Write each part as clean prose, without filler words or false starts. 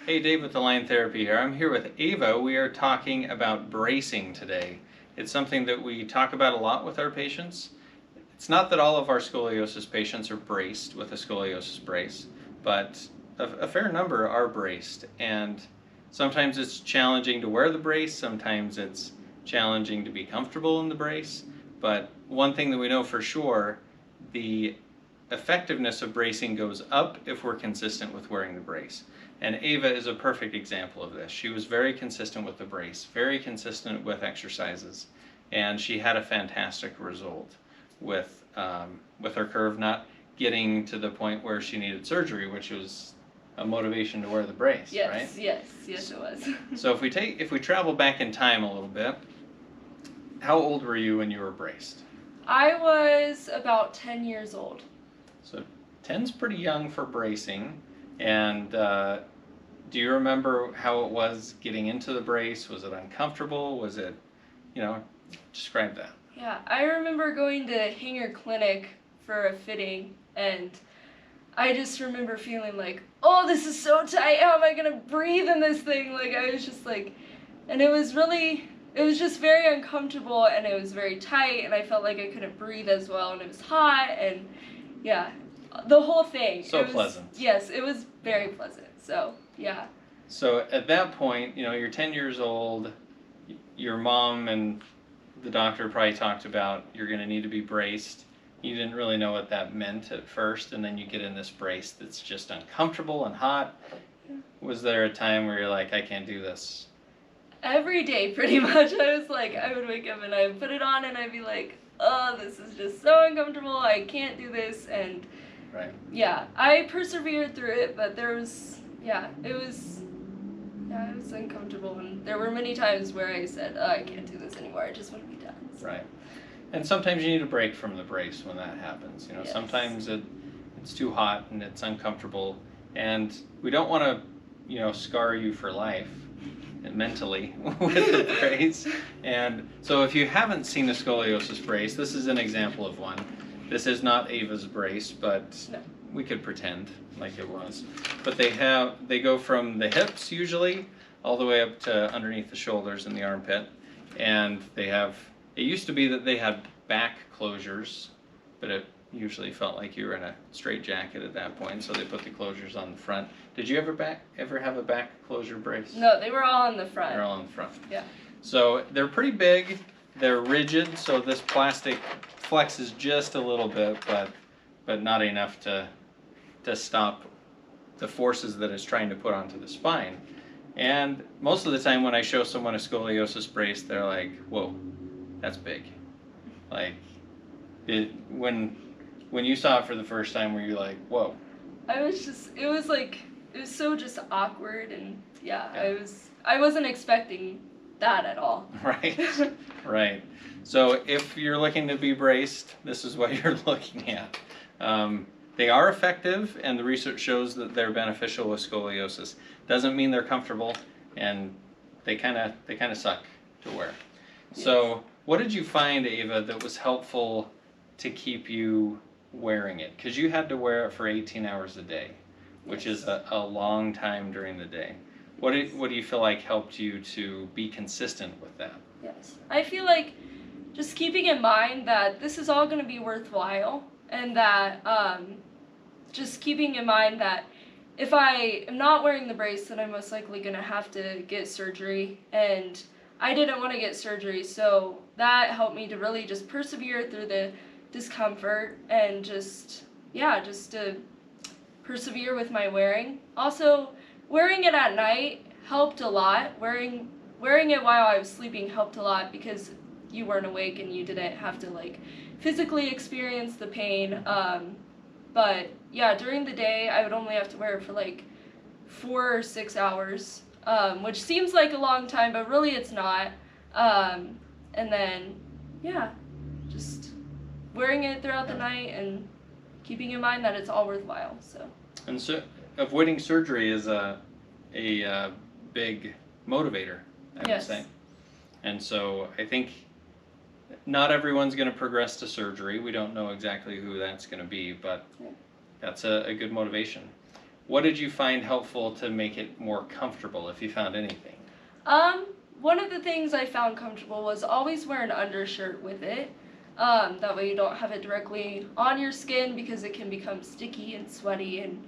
Hey, Dave with Align Therapy here. I'm here with Ava. We are talking about bracing today. It's something that we talk about a lot with our patients. It's not that all of our scoliosis patients are braced with a scoliosis brace, but a fair number are braced. And sometimes it's challenging to wear the brace, sometimes it's challenging to be comfortable in the brace. But one thing that we know for sure, the effectiveness of bracing goes up if we're consistent with wearing the brace. And Ava is a perfect example of this. She was very consistent with the brace, very consistent with exercises, and she had a fantastic result with her curve not getting to the point where she needed surgery, which was a motivation to wear the brace, yes, right? Yes, it was. So if we travel back in time a little bit, how old were you when you were braced? I was about 10 years old. So 10's pretty young for bracing, and do you remember how it was getting into the brace? Was it uncomfortable? Was it, describe that. Yeah, I remember going to Hanger Clinic for a fitting, and I just remember feeling like, oh, this is so tight, how am I going to breathe in this thing? Like, I was just like, and it was just very uncomfortable, and it was very tight, and I felt like I couldn't breathe as well, and it was hot, and yeah, the whole thing. So pleasant. Yes, it was very pleasant, so yeah. So at that point, you're 10 years old, your mom and the doctor probably talked about you're going to need to be braced. You didn't really know what that meant at first, and then you get in this brace that's just uncomfortable and hot. Was there a time where you're like, I can't do this? Every day, pretty much. I was like, I would wake up and I would put it on and I'd be like, oh, this is just so uncomfortable, I can't do this, and right. Yeah, I persevered through it, but it was uncomfortable, and there were many times where I said, oh, I can't do this anymore, I just want to be done. So. Right. And sometimes you need a break from the brace when that happens. Yes. Sometimes it's too hot and it's uncomfortable, and we don't want to, scar you for life mentally with the brace. And so if you haven't seen a scoliosis brace, this is an example of one. This is not Ava's brace, but no. We could pretend like it was. But they go from the hips usually all the way up to underneath the shoulders and the armpit. And it used to be that they had back closures, but it usually felt like you were in a straitjacket at that point, so they put the closures on the front. Did you ever have a back closure brace? No, they were all in the front. They're all in the front. Yeah. So they're pretty big, they're rigid, so this plastic flexes just a little bit, but not enough to stop the forces that it's trying to put onto the spine. And most of the time when I show someone a scoliosis brace, they're like, whoa, that's big. Like, when you saw it for the first time, were you like, whoa? It was so just awkward, and yeah. I wasn't expecting that at all. Right, right. So if you're looking to be braced, this is what you're looking at. They are effective, and the research shows that they're beneficial with scoliosis. Doesn't mean they're comfortable, and they kind of suck to wear. Yes. So what did you find, Ava, that was helpful to keep you wearing it? Because you had to wear it for 18 hours a day, which is a long time during the day. What do you feel like helped you to be consistent with that? Yes, I feel like just keeping in mind that this is all going to be worthwhile, and that just keeping in mind that if I am not wearing the brace, then I'm most likely going to have to get surgery, and I didn't want to get surgery, so that helped me to really just persevere through the discomfort and just to persevere with my wearing. Also, wearing it at night helped a lot. Wearing it while I was sleeping helped a lot because you weren't awake and you didn't have to physically experience the pain. But yeah, during the day I would only have to wear it for 4 or 6 hours, which seems like a long time, but really it's not. And then just wearing it throughout the night and keeping in mind that it's all worthwhile. So. And so avoiding surgery is a big motivator, I would say. And so I think not everyone's going to progress to surgery. We don't know exactly who that's going to be, but that's a good motivation. what did you find helpful to make it more comfortable, if you found anything? One of the things I found comfortable was always wear an undershirt with it. That way you don't have it directly on your skin because it can become sticky and sweaty and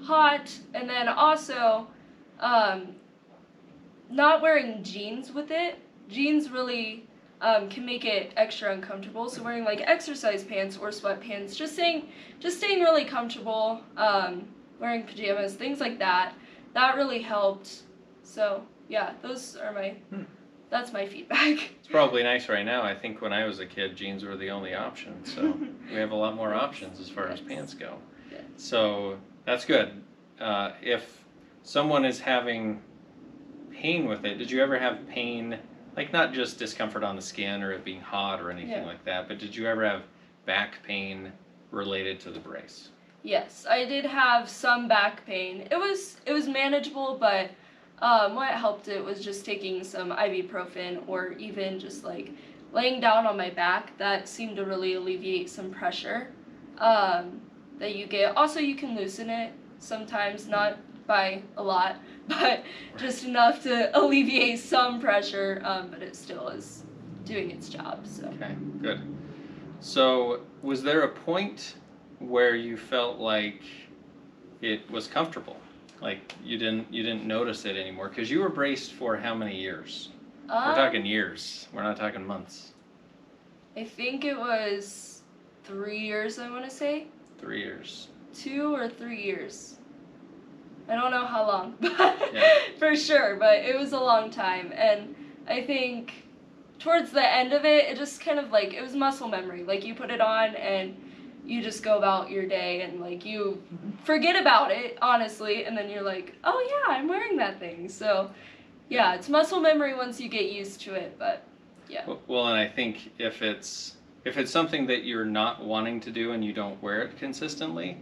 hot. And then also, not wearing jeans with it. Jeans really can make it extra uncomfortable. So wearing like exercise pants or sweatpants, just staying really comfortable. Wearing pajamas, things like that. That really helped. So yeah, that's my feedback. It's probably nice right now. I think when I was a kid, jeans were the only option. So we have a lot more options as far as pants go. Yes. So that's good. If someone is having pain with it, did you ever have pain, like not just discomfort on the skin or it being hot or anything like that, but did you ever have back pain related to the brace? Yes, I did have some back pain. It was manageable, but what helped it was just taking some ibuprofen or even just like laying down on my back. That seemed to really alleviate some pressure that you get. Also, you can loosen it sometimes, not by a lot, but just enough to alleviate some pressure, but it still is doing its job. So. Okay, good. So was there a point where you felt like it was comfortable? Like you didn't notice it anymore? Because you were braced for how many years? We're talking years. We're not talking months. I think it was 3 years, I want to say. 3 years. 2 or 3 years. I don't know how long, but Yeah. for sure, but it was a long time. And I think towards the end of it, it just kind of like, it was muscle memory. Like you put it on and you just go about your day and like you forget about it, honestly, and then you're like, oh yeah, I'm wearing that thing. So yeah, it's muscle memory once you get used to it, but yeah. Well, and I think if it's something that you're not wanting to do and you don't wear it consistently,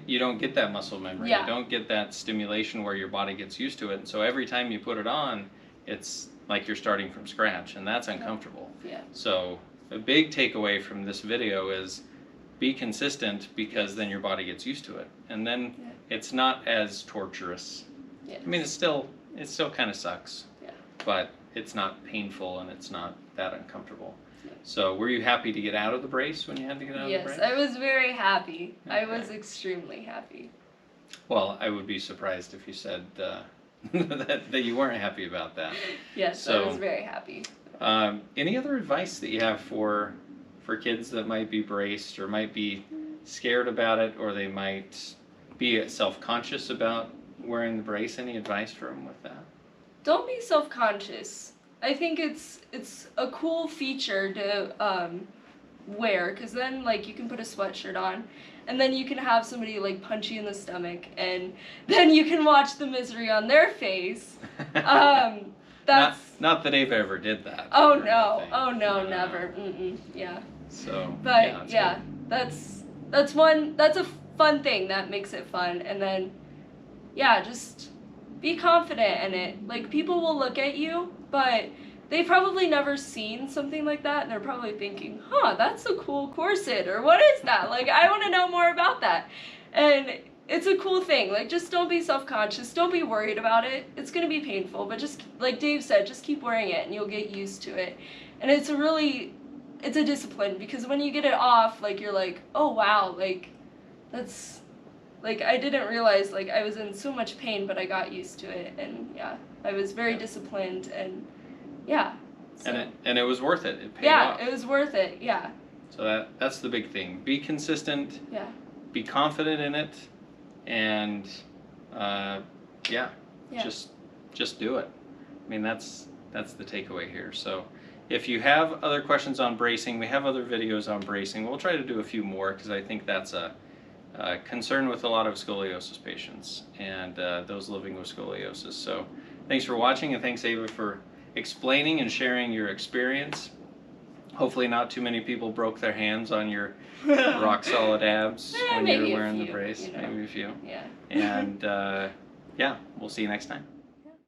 you don't get that muscle memory. Yeah. You don't get that stimulation where your body gets used to it. And so every time you put it on, it's like you're starting from scratch, and that's uncomfortable. Yeah. So a big takeaway from this video is be consistent, because then your body gets used to it. And then it's not as torturous. Yes. I mean, it still kind of sucks. Yeah. But it's not painful and it's not that uncomfortable. Yeah. So were you happy to get out of the brace when you had to get out of the brace? Yes, I was very happy. Okay. I was extremely happy. Well, I would be surprised if you said that you weren't happy about that. Yes, So, I was very happy. Any other advice that you have for kids that might be braced or might be scared about it, or they might be self-conscious about wearing the brace? Any advice for them with that? Don't be self-conscious. I think it's a cool feature to wear, because then like you can put a sweatshirt on and then you can have somebody like punch you in the stomach and then you can watch the misery on their face. That's not that Ava ever did that. oh or no, anything. oh no, never. Yeah. So But yeah, that's a fun thing that makes it fun. And then yeah, just be confident in it. Like people will look at you, but they've probably never seen something like that, and they're probably thinking, huh, that's a cool corset, or what is that? Like, I want to know more about that. And it's a cool thing. Like, just don't be self-conscious. Don't be worried about it. It's going to be painful, but just, like Dave said, just keep wearing it, and you'll get used to it. And it's a discipline, because when you get it off, like, you're like, oh, wow, like, that's, like, I didn't realize, like, I was in so much pain, but I got used to it, and, yeah, I was very disciplined, and, yeah. So. And it was worth it. It paid yeah, off. it was worth it, yeah. So that's the big thing. Be consistent. Yeah. Be confident in it, and just do it. I mean, that's the takeaway here. So if you have other questions on bracing, we have other videos on bracing. We'll try to do a few more, because I think that's a concern with a lot of scoliosis patients and those living with scoliosis. So thanks for watching, and thanks, Ava, for explaining and sharing your experience. Hopefully not too many people broke their hands on your rock solid abs when you were wearing the brace. You know. Maybe a few. Yeah. And yeah, we'll see you next time.